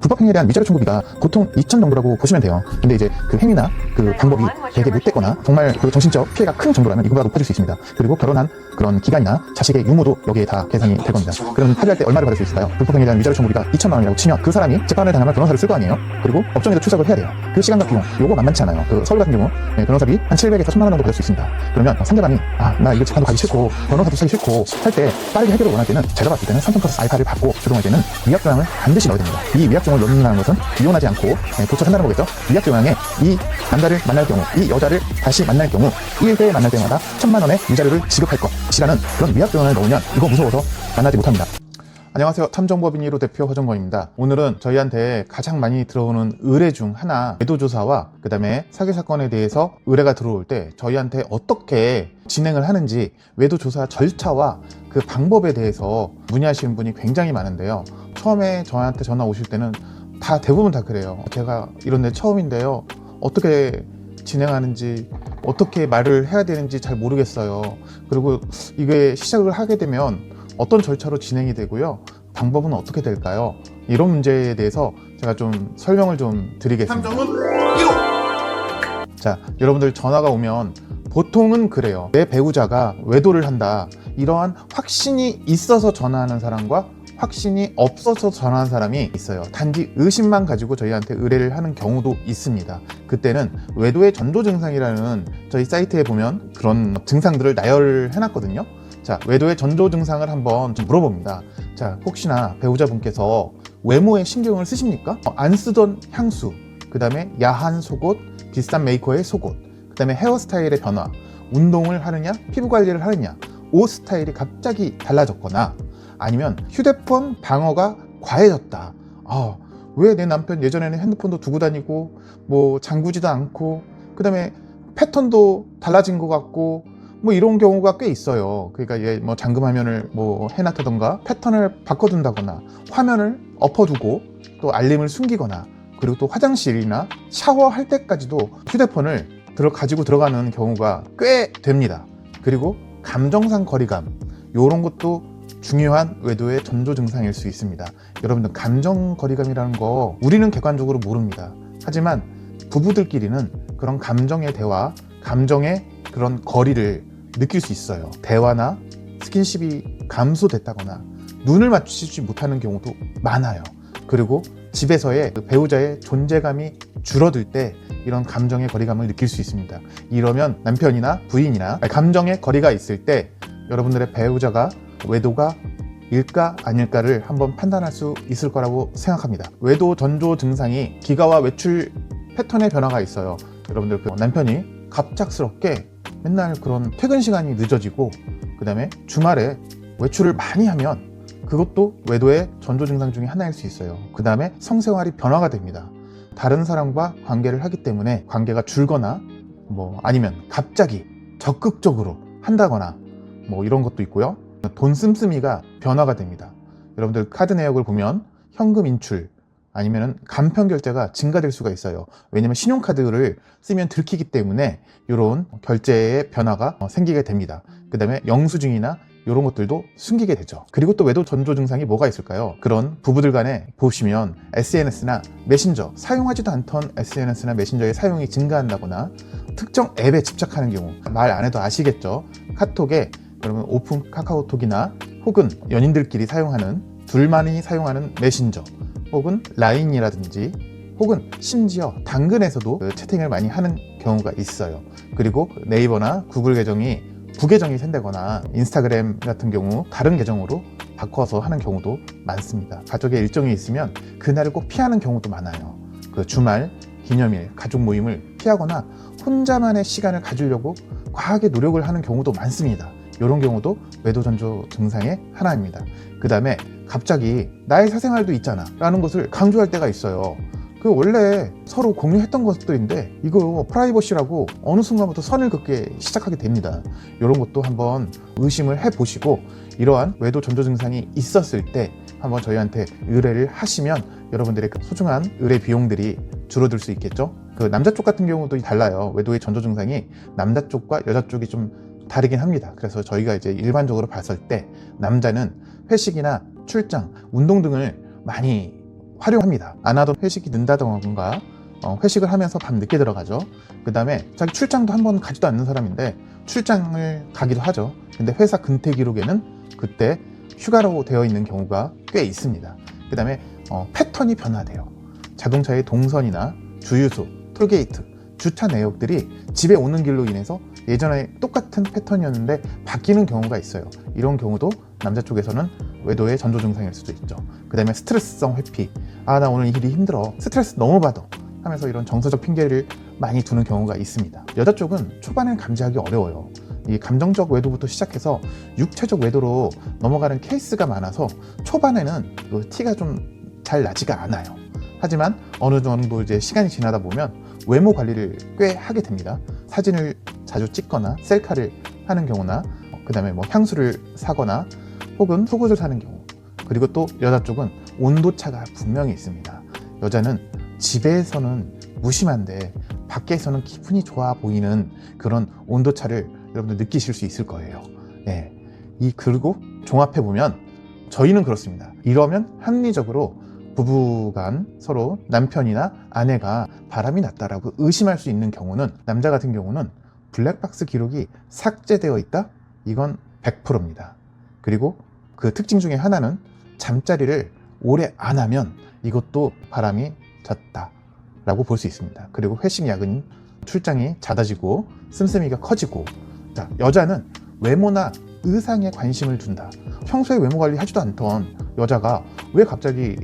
불법 행위에 대한 위자료 청구비가 보통 2천 정도라고 보시면 돼요. 근데 이제 그 행위나 그 방법이 되게 못됐거나 정말 그 정신적 피해가 큰 정도라면 이거보다 높아질 수 있습니다. 그리고 결혼한 그런 기간이나 자식의 유무도 여기에 다 계산이 될 겁니다. 그럼 합의할 때 얼마를 받을 수 있을까요? 불법 행위에 대한 위자료 청구비가 2천만 원이라고 치면 그 사람이 재판을 당하면 변호사를 쓸 거 아니에요? 그리고 법정에도 출석을 해야 돼요. 그 시간과 비용 요거 만만치 않아요. 그 서울 같은 경우 변호사비 한 700에서 1000만 원 정도 받을 수 있습니다. 그러면 상대방이 나 이거 재판도 가기 싫고 변호사도 사기 싫고 할 때 빠르게 해결을 원할 때는 제가 봤을 때는 삼성 플러스 알파를 받고 조정할 때는 위약 조항을 반드시 넣어야 됩니다. 이 위약 조항을 넣는다는 것은 이혼하지 않고 도착한다는 거겠죠. 위약 조항에 이 남자를 만날 경우 이 여자를 다시 만날 경우 1회 만날 때마다 1000만 원의 위자료를 지급할 것이라는 그런 위약 조항을 넣으면 이거 무서워서 만나지 못합니다. 안녕하세요. 탐정법인 1호 대표 허정범입니다. 오늘은 저희한테 가장 많이 들어오는 의뢰 중 하나 외도조사와 그 다음에 사기사건에 대해서 의뢰가 들어올 때 저희한테 어떻게 진행을 하는지 외도조사 절차와 그 방법에 대해서 문의하시는 분이 굉장히 많은데요. 처음에 저한테 전화 오실 때는 대부분 다 그래요. 제가 이런 데 처음인데요. 어떻게 진행하는지 어떻게 말을 해야 되는지 잘 모르겠어요. 그리고 이게 시작을 하게 되면 어떤 절차로 진행이 되고요. 방법은 어떻게 될까요? 이런 문제에 대해서 제가 좀 설명을 좀 드리겠습니다. 탐정은 1호! 자, 여러분들 전화가 오면 보통은 그래요. 내 배우자가 외도를 한다. 이러한 확신이 있어서 전화하는 사람과 확신이 없어서 전화한 사람이 있어요. 단지 의심만 가지고 저희한테 의뢰를 하는 경우도 있습니다. 그때는 외도의 전조 증상이라는 저희 사이트에 보면 그런 증상들을 나열해 놨거든요. 자, 외도의 전조 증상을 한번 좀 물어봅니다. 자, 혹시나 배우자분께서 외모에 신경을 쓰십니까? 안 쓰던 향수, 그 다음에 야한 속옷, 비싼 메이커의 속옷, 그 다음에 헤어스타일의 변화, 운동을 하느냐, 피부 관리를 하느냐, 옷 스타일이 갑자기 달라졌거나 아니면 휴대폰 방어가 과해졌다. 왜 내 남편 예전에는 핸드폰도 두고 다니고 뭐 잠그지도 않고 그 다음에 패턴도 달라진 것 같고 뭐 이런 경우가 꽤 있어요. 그러니까 얘 뭐 잠금 화면을 뭐 해놨다던가 패턴을 바꿔둔다거나 화면을 엎어두고 또 알림을 숨기거나 그리고 또 화장실이나 샤워할 때까지도 휴대폰을 가지고 들어가는 경우가 꽤 됩니다. 그리고 감정상 거리감 이런 것도 중요한 외도의 전조 증상일 수 있습니다. 여러분들 감정 거리감이라는 거 우리는 객관적으로 모릅니다. 하지만 부부들끼리는 그런 감정의 대화, 감정의 그런 거리를 느낄 수 있어요. 대화나 스킨십이 감소됐다거나 눈을 맞추지 못하는 경우도 많아요. 그리고 집에서의 배우자의 존재감이 줄어들 때 이런 감정의 거리감을 느낄 수 있습니다. 이러면 남편이나 부인이나 감정의 거리가 있을 때 여러분들의 배우자가 외도가 일까 아닐까를 한번 판단할 수 있을 거라고 생각합니다. 외도 전조 증상이 기가와 외출 패턴의 변화가 있어요. 여러분들 남편이 갑작스럽게 맨날 그런 퇴근 시간이 늦어지고 그 다음에 주말에 외출을 많이 하면 그것도 외도의 전조 증상 중에 하나일 수 있어요. 그 다음에 성생활이 변화가 됩니다. 다른 사람과 관계를 하기 때문에 관계가 줄거나 뭐 아니면 갑자기 적극적으로 한다거나 뭐 이런 것도 있고요. 돈 씀씀이가 변화가 됩니다. 여러분들 카드 내역을 보면 현금 인출 아니면 간편 결제가 증가될 수가 있어요. 왜냐면 신용카드를 쓰면 들키기 때문에 이런 결제의 변화가 생기게 됩니다. 그 다음에 영수증이나 이런 것들도 숨기게 되죠. 그리고 또 외도 전조 증상이 뭐가 있을까요? 그런 부부들 간에 보시면 SNS나 메신저, 사용하지도 않던 SNS나 메신저의 사용이 증가한다거나 특정 앱에 집착하는 경우, 말 안 해도 아시겠죠? 카톡에 여러분 오픈 카카오톡이나 혹은 연인들끼리 사용하는 둘만이 사용하는 메신저 혹은 라인이라든지 혹은 심지어 당근에서도 채팅을 많이 하는 경우가 있어요. 그리고 네이버나 구글 계정이 부계정이 생기거나 인스타그램 같은 경우 다른 계정으로 바꿔서 하는 경우도 많습니다. 가족의 일정이 있으면 그날을 꼭 피하는 경우도 많아요. 그 주말, 기념일, 가족 모임을 피하거나 혼자만의 시간을 가지려고 과하게 노력을 하는 경우도 많습니다. 이런 경우도 외도 전조 증상의 하나입니다. 그 다음에 갑자기 나의 사생활도 있잖아 라는 것을 강조할 때가 있어요. 그 원래 서로 공유했던 것들인데 이거 프라이버시라고 어느 순간부터 선을 긋게 시작하게 됩니다. 이런 것도 한번 의심을 해보시고 이러한 외도 전조 증상이 있었을 때 한번 저희한테 의뢰를 하시면 여러분들의 소중한 의뢰 비용들이 줄어들 수 있겠죠. 그 남자 쪽 같은 경우도 달라요. 외도의 전조 증상이 남자 쪽과 여자 쪽이 좀 다르긴 합니다. 그래서 저희가 이제 일반적으로 봤을 때 남자는 회식이나 출장, 운동 등을 많이 활용합니다. 안 하던 회식이 는다던가 회식을 하면서 밤 늦게 들어가죠. 그 다음에 자기 출장도 한 번 가지도 않는 사람인데 출장을 가기도 하죠. 근데 회사 근태 기록에는 그때 휴가로 되어 있는 경우가 꽤 있습니다. 그 다음에 패턴이 변화돼요. 자동차의 동선이나 주유소, 톨게이트, 주차 내역들이 집에 오는 길로 인해서 예전에 똑같은 패턴이었는데 바뀌는 경우가 있어요. 이런 경우도 남자 쪽에서는 외도의 전조 증상일 수도 있죠. 그 다음에 스트레스성 회피. 나 오늘 이 일이 힘들어. 스트레스 너무 받아. 하면서 이런 정서적 핑계를 많이 두는 경우가 있습니다. 여자 쪽은 초반엔 감지하기 어려워요. 이 감정적 외도부터 시작해서 육체적 외도로 넘어가는 케이스가 많아서 초반에는 그 티가 좀 잘 나지가 않아요. 하지만 어느 정도 이제 시간이 지나다 보면 외모 관리를 꽤 하게 됩니다. 사진을 자주 찍거나 셀카를 하는 경우나 그 다음에 뭐 향수를 사거나 혹은 속옷을 사는 경우. 그리고 또 여자 쪽은 온도차가 분명히 있습니다. 여자는 집에서는 무심한데 밖에서는 기분이 좋아 보이는 그런 온도차를 여러분들 느끼실 수 있을 거예요. 네. 그리고 종합해보면 저희는 그렇습니다. 이러면 합리적으로 부부간 서로 남편이나 아내가 바람이 났다라고 의심할 수 있는 경우는 남자 같은 경우는 블랙박스 기록이 삭제되어 있다? 이건 100%입니다. 그리고 그 특징 중에 하나는 잠자리를 오래 안 하면 이것도 바람이 잤다 라고 볼 수 있습니다. 그리고 회식 야근 출장이 잦아지고 씀씀이가 커지고. 자, 여자는 외모나 의상에 관심을 둔다. 평소에 외모 관리 하지도 않던 여자가 왜 갑자기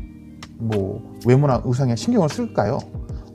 뭐 외모나 의상에 신경을 쓸까요?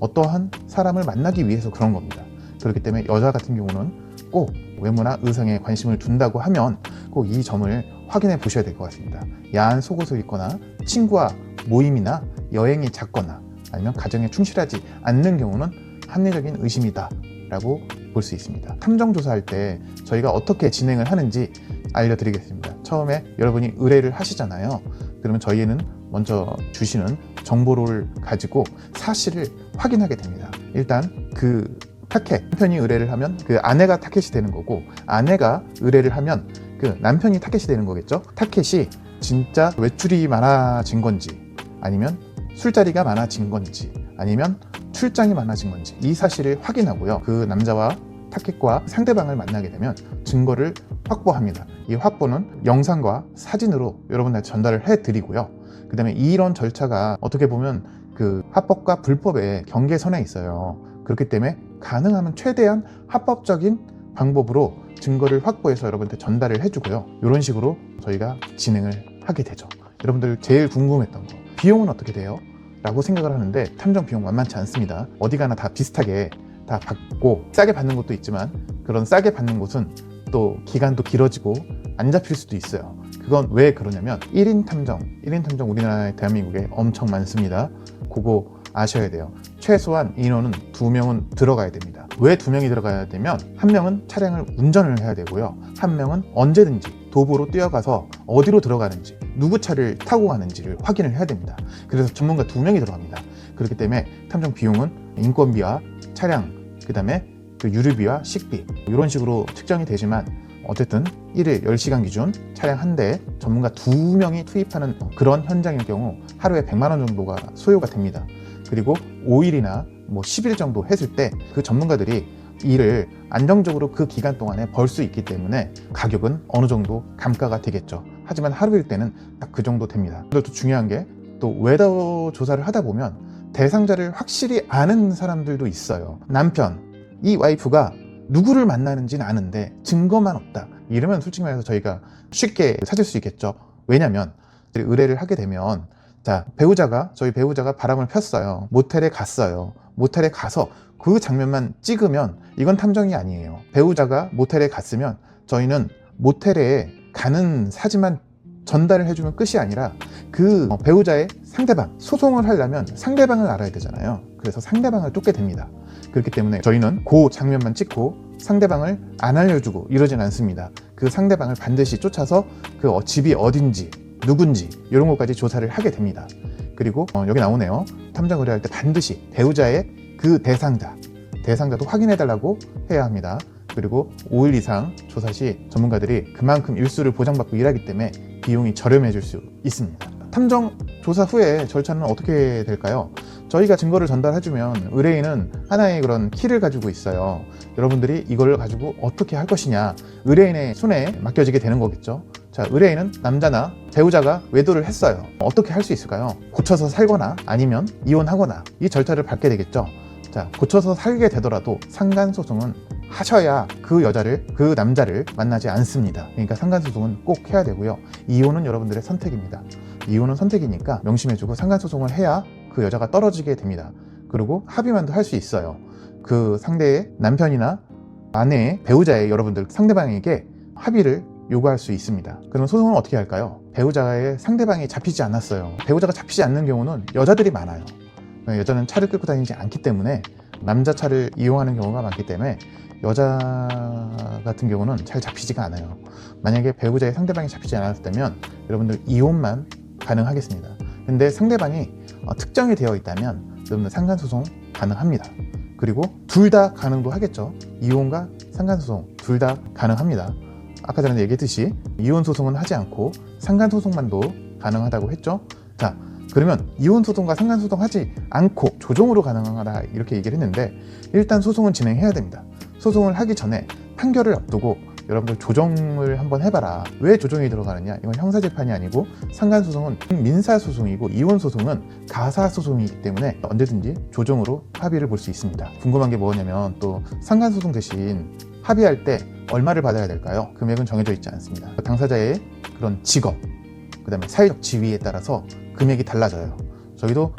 어떠한 사람을 만나기 위해서 그런 겁니다. 그렇기 때문에 여자 같은 경우는 꼭 외모나 의상에 관심을 둔다고 하면 꼭 이 점을 확인해 보셔야 될 것 같습니다. 야한 속옷을 입거나 친구와 모임이나 여행이 잦거나 아니면 가정에 충실하지 않는 경우는 합리적인 의심이다 라고 볼 수 있습니다. 탐정조사할 때 저희가 어떻게 진행을 하는지 알려드리겠습니다. 처음에 여러분이 의뢰를 하시잖아요. 그러면 저희는 먼저 주시는 정보를 가지고 사실을 확인하게 됩니다. 일단 그 타켓, 남편이 의뢰를 하면 그 아내가 타켓이 되는 거고, 아내가 의뢰를 하면 그 남편이 타켓이 되는 거겠죠. 타켓이 진짜 외출이 많아진 건지, 아니면 술자리가 많아진 건지, 아니면 출장이 많아진 건지, 이 사실을 확인하고요. 그 남자와 타켓과 상대방을 만나게 되면 증거를 확보합니다. 이 확보는 영상과 사진으로 여러분들한테 전달을 해드리고요. 그 다음에 이런 절차가 어떻게 보면 그 합법과 불법의 경계선에 있어요. 그렇기 때문에 가능하면 최대한 합법적인 방법으로 증거를 확보해서 여러분한테 전달을 해주고요. 이런 식으로 저희가 진행을 하게 되죠. 여러분들 제일 궁금했던 거, 비용은 어떻게 돼요? 라고 생각을 하는데 탐정 비용 만만치 않습니다. 어디 가나 다 비슷하게 다 받고, 싸게 받는 곳도 있지만 그런 싸게 받는 곳은 또 기간도 길어지고 안 잡힐 수도 있어요. 그건 왜 그러냐면 1인 탐정 우리나라의 대한민국에 엄청 많습니다. 그거 아셔야 돼요. 최소한 인원은 2명은 들어가야 됩니다. 왜 2명이 들어가야 되면, 1명은 차량을 운전을 해야 되고요, 1명은 언제든지 도보로 뛰어가서 어디로 들어가는지, 누구 차를 타고 가는지를 확인을 해야 됩니다. 그래서 전문가 2명이 들어갑니다. 그렇기 때문에 탐정 비용은 인건비와 차량, 그 다음에 그 유류비와 식비, 이런 식으로 측정이 되지만 어쨌든 1일 10시간 기준 차량 한 대에 전문가 2명이 투입하는 그런 현장일 경우 하루에 100만 원 정도가 소요가 됩니다. 그리고 5일이나 뭐 10일 정도 했을 때 그 전문가들이 일을 안정적으로 그 기간 동안에 벌 수 있기 때문에 가격은 어느 정도 감가가 되겠죠. 하지만 하루일 때는 딱 그 정도 됩니다. 그리고 또 중요한 게, 또 외도 조사를 하다 보면 대상자를 확실히 아는 사람들도 있어요. 남편, 이 와이프가 누구를 만나는지는 아는데 증거만 없다. 이러면 솔직히 말해서 저희가 쉽게 찾을 수 있겠죠. 왜냐면 의뢰를 하게 되면, 자, 저희 배우자가 바람을 폈어요. 모텔에 갔어요. 모텔에 가서 그 장면만 찍으면 이건 탐정이 아니에요. 배우자가 모텔에 갔으면 저희는 모텔에 가는 사진만 전달을 해주면 끝이 아니라 그 배우자의 상대방, 소송을 하려면 상대방을 알아야 되잖아요. 그래서 상대방을 쫓게 됩니다. 그렇기 때문에 저희는 그 장면만 찍고 상대방을 안 알려주고 이러진 않습니다. 그 상대방을 반드시 쫓아서 그 집이 어딘지, 누군지 이런 것까지 조사를 하게 됩니다. 그리고 여기 나오네요. 탐정 의뢰할 때 반드시 배우자의 그 대상자도 확인해달라고 해야 합니다. 그리고 5일 이상 조사 시 전문가들이 그만큼 일수를 보장받고 일하기 때문에 비용이 저렴해질 수 있습니다. 탐정 조사 후에 절차는 어떻게 될까요? 저희가 증거를 전달해주면 의뢰인은 하나의 그런 키를 가지고 있어요. 여러분들이 이걸 가지고 어떻게 할 것이냐, 의뢰인의 손에 맡겨지게 되는 거겠죠. 자, 의뢰인은 남자나 배우자가 외도를 했어요. 어떻게 할 수 있을까요? 고쳐서 살거나 아니면 이혼하거나 이 절차를 밟게 되겠죠. 자, 고쳐서 살게 되더라도 상간소송은 하셔야 그 여자를, 그 남자를 만나지 않습니다. 그러니까 상간소송은 꼭 해야 되고요. 이혼은 여러분들의 선택입니다. 이혼은 선택이니까 명심해주고 상간소송을 해야 그 여자가 떨어지게 됩니다. 그리고 합의만도 할 수 있어요. 그 상대의 남편이나 아내의, 배우자의 여러분들 상대방에게 합의를 요구할 수 있습니다. 그럼 소송은 어떻게 할까요? 배우자의 상대방이 잡히지 않았어요. 배우자가 잡히지 않는 경우는 여자들이 많아요. 여자는 차를 끌고 다니지 않기 때문에, 남자 차를 이용하는 경우가 많기 때문에 여자 같은 경우는 잘 잡히지가 않아요. 만약에 배우자의 상대방이 잡히지 않았다면 여러분들 이혼만 가능하겠습니다. 근데 상대방이 특정이 되어 있다면 여러분들 상간소송 가능합니다. 그리고 둘 다 가능도 하겠죠. 이혼과 상간소송 둘 다 가능합니다. 아까 전에 얘기했듯이 이혼소송은 하지 않고 상간소송만도 가능하다고 했죠. 자, 그러면 이혼소송과 상간소송 하지 않고 조정으로 가능하다 이렇게 얘기를 했는데, 일단 소송은 진행해야 됩니다. 소송을 하기 전에 판결을 앞두고 여러분들 조정을 한번 해봐라. 왜 조정이 들어가느냐? 이건 형사재판이 아니고 상간소송은 민사소송이고 이혼소송은 가사소송이기 때문에 언제든지 조정으로 합의를 볼 수 있습니다. 궁금한 게 뭐냐면, 또 상간소송 대신 합의할 때 얼마를 받아야 될까요? 금액은 정해져 있지 않습니다. 당사자의 그런 직업, 그 다음에 사회적 지위에 따라서 금액이 달라져요. 저희도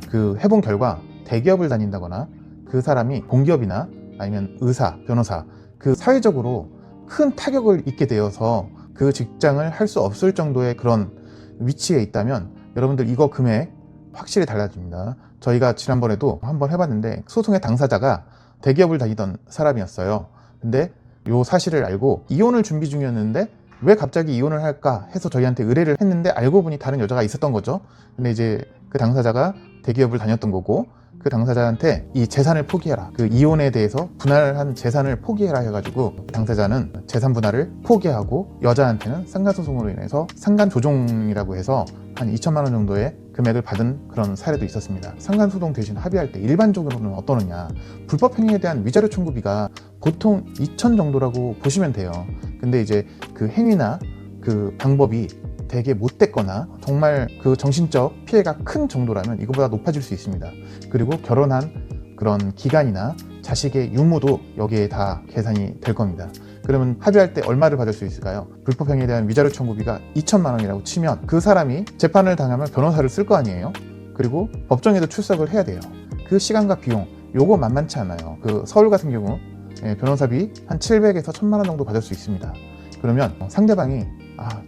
그 해본 결과 대기업을 다닌다거나 그 사람이 공기업이나 아니면 의사, 변호사, 그 사회적으로 큰 타격을 입게 되어서 그 직장을 할 수 없을 정도의 그런 위치에 있다면 여러분들 이거 금액 확실히 달라집니다. 저희가 지난번에도 한번 해봤는데 소송의 당사자가 대기업을 다니던 사람이었어요. 근데 요 사실을 알고 이혼을 준비 중이었는데 왜 갑자기 이혼을 할까 해서 저희한테 의뢰를 했는데, 알고 보니 다른 여자가 있었던 거죠. 근데 이제 그 당사자가 대기업을 다녔던 거고, 그 당사자한테 이 재산을 포기해라, 그 이혼에 대해서 분할한 재산을 포기해라 해가지고 당사자는 재산 분할을 포기하고 여자한테는 상간소송으로 인해서 상간조정이라고 해서 한 2천만 원 정도의 금액을 받은 그런 사례도 있었습니다. 상간소송 대신 합의할 때 일반적으로는 어떠느냐, 불법행위에 대한 위자료 청구비가 보통 2천 정도라고 보시면 돼요. 근데 이제 그 행위나 그 방법이 되게 못됐거나 정말 그 정신적 피해가 큰 정도라면 이거보다 높아질 수 있습니다. 그리고 결혼한 그런 기간이나 자식의 유무도 여기에 다 계산이 될 겁니다. 그러면 합의할 때 얼마를 받을 수 있을까요? 불법행위에 대한 위자료 청구비가 2천만 원이라고 치면 그 사람이 재판을 당하면 변호사를 쓸 거 아니에요? 그리고 법정에도 출석을 해야 돼요. 그 시간과 비용, 요거 만만치 않아요. 그 서울 같은 경우 변호사비 한 700에서 1000만 원 정도 받을 수 있습니다. 그러면 상대방이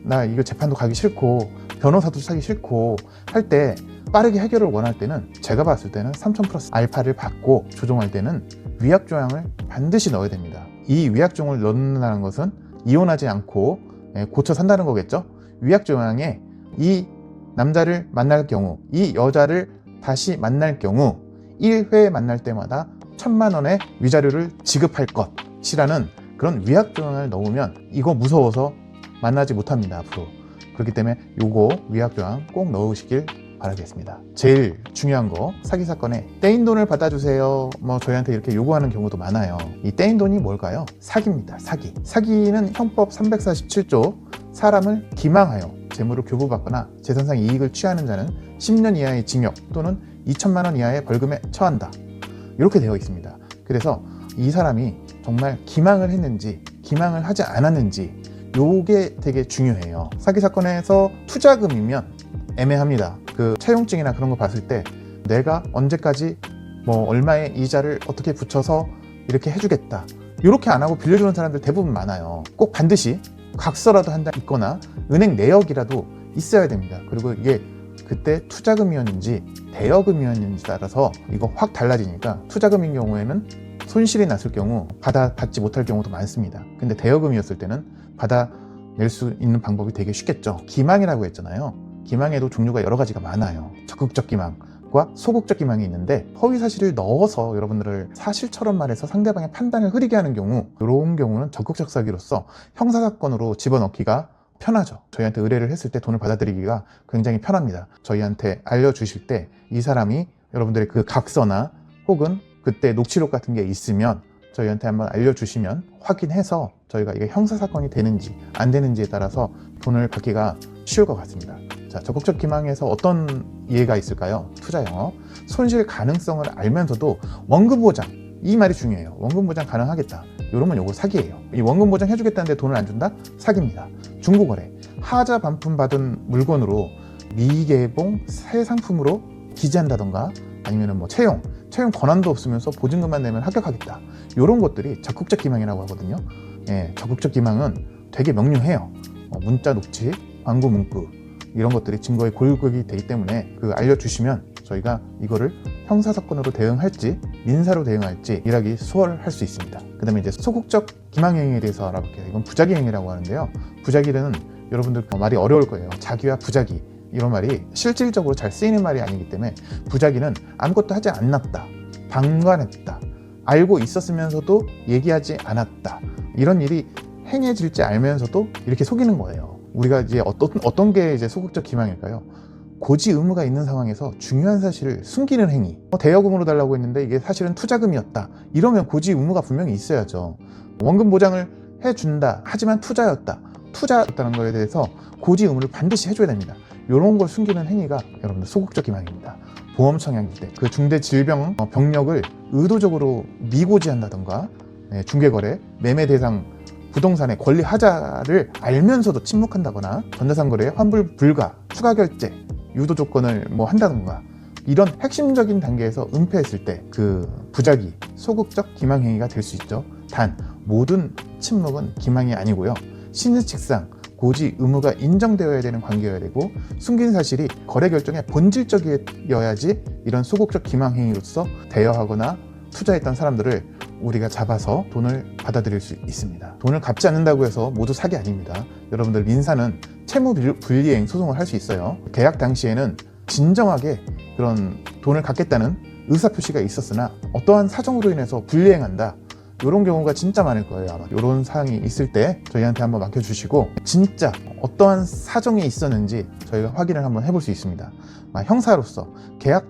나 이거 재판도 가기 싫고 변호사도 사기 싫고 할 때 빠르게 해결을 원할 때는, 제가 봤을 때는 3000 플러스 알파를 받고 조정할 때는 위약조항을 반드시 넣어야 됩니다. 이 위약조항을 넣는다는 것은 이혼하지 않고 고쳐 산다는 거겠죠. 위약조항에 이 남자를 만날 경우, 이 여자를 다시 만날 경우 1회 만날 때마다 1000만 원의 위자료를 지급할 것이라는 그런 위약조항을 넣으면 이거 무서워서 만나지 못합니다, 앞으로. 그렇기 때문에 요거 위약조항 꼭 넣으시길 바라겠습니다. 제일 중요한 거, 사기 사건에 떼인 돈을 받아주세요, 저희한테 이렇게 요구하는 경우도 많아요. 이 떼인 돈이 뭘까요? 사기입니다. 사기. 사기는 형법 347조 사람을 기망하여 재물을 교부받거나 재산상 이익을 취하는 자는 10년 이하의 징역 또는 2천만 원 이하의 벌금에 처한다, 이렇게 되어 있습니다. 그래서 이 사람이 정말 기망을 했는지 기망을 하지 않았는지 요게 되게 중요해요. 사기 사건에서 투자금이면 애매합니다. 그 차용증이나 그런 거 봤을 때 내가 언제까지 얼마의 이자를 어떻게 붙여서 이렇게 해주겠다, 이렇게 안 하고 빌려주는 사람들 대부분 많아요. 꼭 반드시 각서라도 한 장 있거나 은행 내역이라도 있어야 됩니다. 그리고 이게 그때 투자금이었는지 대여금이었는지 따라서 이거 확 달라지니까, 투자금인 경우에는 손실이 났을 경우 받지 못할 경우도 많습니다. 근데 대여금이었을 때는 받아낼 수 있는 방법이 되게 쉽겠죠. 기망이라고 했잖아요. 기망에도 종류가 여러 가지가 많아요. 적극적 기망과 소극적 기망이 있는데, 허위 사실을 넣어서 여러분들을 사실처럼 말해서 상대방의 판단을 흐리게 하는 경우, 이런 경우는 적극적 사기로서 형사사건으로 집어넣기가 편하죠. 저희한테 의뢰를 했을 때 돈을 받아들이기가 굉장히 편합니다. 저희한테 알려주실 때 이 사람이 여러분들의 그 각서나 혹은 그때 녹취록 같은 게 있으면 저희한테 한번 알려주시면 확인해서 저희가 이게 형사사건이 되는지 안 되는지에 따라서 돈을 받기가 쉬울 것 같습니다. 자, 적극적 기망에서 어떤 이해가 있을까요? 투자 영어. 손실 가능성을 알면서도 원금 보장, 이 말이 중요해요. 원금 보장 가능하겠다. 이러면 요거 사기예요. 이 원금 보장 해주겠다는데 돈을 안 준다? 사기입니다. 중고거래. 하자 반품 받은 물건으로 미개봉 새 상품으로 기재한다던가 아니면 뭐 채용 권한도 없으면서 보증금만 내면 합격하겠다. 이런 것들이 적극적 기망이라고 하거든요. 예, 적극적 기망은 되게 명료해요. 문자 녹취, 광고 문구 이런 것들이 증거에 골격이 되기 때문에 그 알려주시면 저희가 이거를 형사사건으로 대응할지 민사로 대응할지 일하기 수월할 수 있습니다. 그 다음에 이제 소극적 기망행위에 대해서 알아볼게요. 이건 부작위행위라고 하는데요. 부작위는 여러분들 말이 어려울 거예요. 자기와 부작위 이런 말이 실질적으로 잘 쓰이는 말이 아니기 때문에 부작위는 아무것도 하지 않았다, 방관했다, 알고 있었으면서도 얘기하지 않았다, 이런 일이 행해질지 알면서도 이렇게 속이는 거예요. 우리가 이제 어떤 게 이제 소극적 기망일까요? 고지 의무가 있는 상황에서 중요한 사실을 숨기는 행위. 대여금으로 달라고 했는데 이게 사실은 투자금이었다. 이러면 고지 의무가 분명히 있어야죠. 원금 보장을 해준다. 하지만 투자였다는 거에 대해서 고지 의무를 반드시 해줘야 됩니다. 이런 걸 숨기는 행위가 여러분들 소극적 기망입니다. 보험 청약일 때 그 중대 질병 병력을 의도적으로 미고지한다던가 중개거래, 매매 대상 부동산의 권리 하자를 알면서도 침묵한다거나 전자상 거래에 환불 불가, 추가 결제, 유도 조건을 뭐 한다던가 이런 핵심적인 단계에서 은폐했을 때 그 부작위, 소극적 기망 행위가 될 수 있죠. 단 모든 침묵은 기망이 아니고요. 신의칙상 고지 의무가 인정되어야 되는 관계여야 되고 숨긴 사실이 거래 결정에 본질적이어야지 이런 소극적 기망 행위로서 대여하거나 투자했던 사람들을 우리가 잡아서 돈을 받아들일 수 있습니다. 돈을 갚지 않는다고 해서 모두 사기 아닙니다. 여러분들 민사는 채무 불이행 소송을 할 수 있어요. 계약 당시에는 진정하게 그런 돈을 갚겠다는 의사표시가 있었으나 어떠한 사정으로 인해서 불이행한다, 이런 경우가 진짜 많을 거예요. 아마 이런 사항이 있을 때 저희한테 한번 맡겨주시고 진짜 어떠한 사정이 있었는지 저희가 확인을 한번 해볼 수 있습니다. 형사로서 계약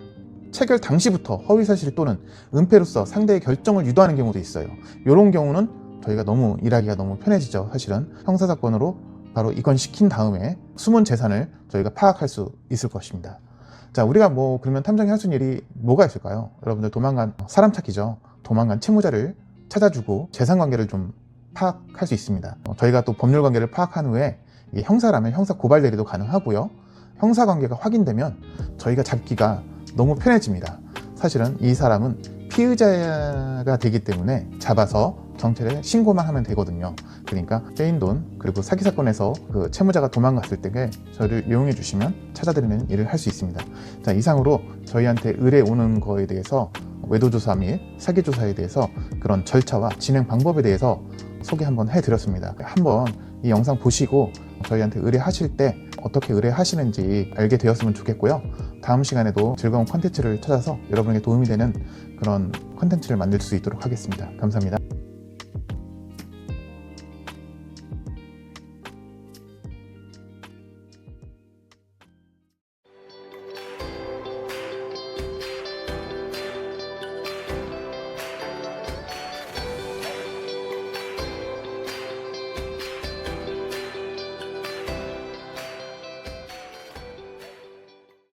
체결 당시부터 허위사실 또는 은폐로서 상대의 결정을 유도하는 경우도 있어요. 이런 경우는 저희가 너무 일하기가 너무 편해지죠. 사실은 형사사건으로 바로 입건시킨 다음에 숨은 재산을 저희가 파악할 수 있을 것입니다. 자, 우리가 뭐 그러면 탐정이 할 수 있는 일이 뭐가 있을까요? 여러분들 도망간 사람 찾기죠. 도망간 채무자를 찾아주고 재산관계를 좀 파악할 수 있습니다. 저희가 또 법률관계를 파악한 후에 이게 형사라면 형사 고발 대리도 가능하고요. 형사관계가 확인되면 저희가 잡기가 너무 편해집니다. 사실은 이 사람은 피의자가 되기 때문에 잡아서 경찰에 신고만 하면 되거든요. 그러니까 떼인 돈 그리고 사기 사건에서 그 채무자가 도망갔을 때 저희를 이용해 주시면 찾아드리는 일을 할 수 있습니다. 자, 이상으로 저희한테 의뢰 오는 거에 대해서 외도조사 및 사기조사에 대해서 그런 절차와 진행 방법에 대해서 소개 한번 해드렸습니다. 한번 이 영상 보시고 저희한테 의뢰하실 때 어떻게 의뢰하시는지 알게 되었으면 좋겠고요. 다음 시간에도 즐거운 콘텐츠를 찾아서 여러분에게 도움이 되는 그런 콘텐츠를 만들 수 있도록 하겠습니다. 감사합니다.